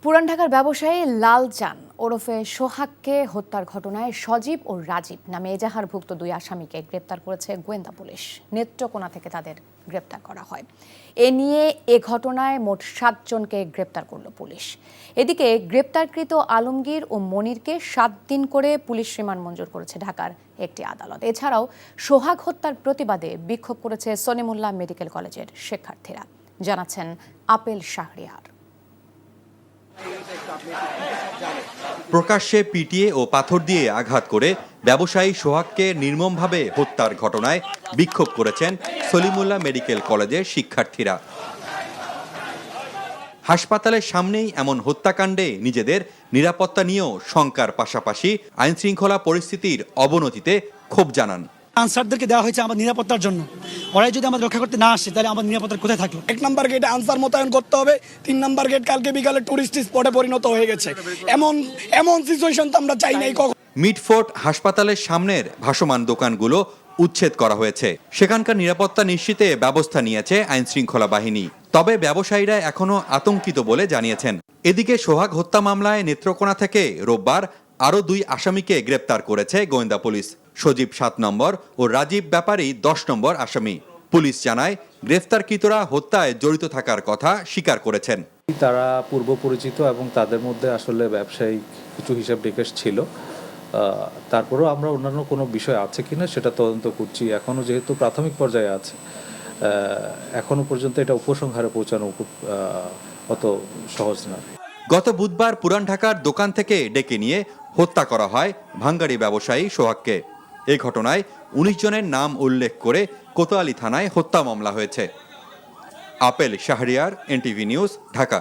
পুরান ঢাকার ব্যবসায়ী লালচান ওরফে সোহাগকে হত্যার ঘটনায় সজীব ও রাজীব নামে এজাহারভুক্ত দুই আসামিকে গ্রেপ্তার করেছে গোয়েন্দা পুলিশ। নেত্রকোনা থেকে তাদের গ্রেপ্তার করা হয়। এ নিয়ে এ ঘটনায় মোট ৭ জনকে গ্রেপ্তার করল পুলিশ। এদিকে গ্রেপ্তারকৃত আলমগীর ও মনিরকে ৭ দিন করে পুলিশ রিমান্ড মঞ্জুর করেছে ঢাকার একটি আদালত। এছাড়াও সোহাগ হত্যার প্রতিবাদে বিক্ষোভ করেছে সলিমুল্লাহ মেডিকেল কলেজের শিক্ষার্থীরা, জানাচ্ছেন আপেল শাহরিয়ার। প্রকাশ্যে পিটিয়ে ও পাথর দিয়ে আঘাত করে ব্যবসায়ী সোহাগকে নির্মমভাবে হত্যার ঘটনায় বিক্ষোভ করেছেন সলিমুল্লাহ মেডিকেল কলেজের শিক্ষার্থীরা। হাসপাতালের সামনেই এমন হত্যাকাণ্ডে নিজেদের নিরাপত্তা নিয়েও শঙ্কার পাশাপাশি আইনশৃঙ্খলা পরিস্থিতির অবনতিতে ক্ষোভ জানান। আনসারদেরকে দেওয়া হয়েছে আমার নিরাপত্তার জন্য। ওরাই যদি আমাদের রক্ষা করতে না আসে তাহলে আমার নিরাপত্তার কোথায় থাকলো? 1 নম্বর গেটে আনসার মোতায়েন করতে হবে। 3 নম্বর গেট কালকে বিকালে টুরিস্ট স্পটে পরিণত হয়ে গেছে। এমন সিচুয়েশন তো আমরা চাই নাই। মিডফোর্ট হাসপাতালের সামনের ভাসমান দোকানগুলো উচ্ছেদ করা হয়েছে। সেখানকার নিরাপত্তা নিশ্চিতে ব্যবস্থা নিয়েছে আইনশৃঙ্খলা বাহিনী। তবে ব্যবসায়ীরা এখনো আতঙ্কিত বলে জানিয়েছেন। এদিকে সোহাগ হত্যা মামলায় নেত্রকোনা থেকে রোববার আরও 2 আসামিকে গ্রেপ্তার করেছে গোয়েন্দা পুলিশ। সজীব 7 নম্বর ও রাজীব ব্যাপারী 10 নম্বর আসামি। পুলিশ জানায় গ্রেফতারকৃতরা হত্যায় জড়িত থাকার কথা স্বীকার করেছেন। তারা পূর্ব পরিচিত এবং তাদের মধ্যে আসলে ব্যবসায়িক কিছু হিসাব নিকাশ ছিল। তারপরেও আমরা অন্যান্য কোনো বিষয় আছে কিনা সেটা তদন্ত করছি। এখনও যেহেতু প্রাথমিক পর্যায়ে আছে, এখনো পর্যন্ত এটা উপসংহারে পৌঁছানো অত সহজ না। গত বুধবার পুরান ঢাকার দোকান থেকে ডেকে নিয়ে হত্যা করা হয় ভাঙ্গাড়ি ব্যবসায়ী সোহাগকে। এই ঘটনায় 19 জনের নাম উল্লেখ করে কোতোয়ালি থানায় হত্যা মামলা হয়েছে। Apple Shahriar, NTV news, Dhaka.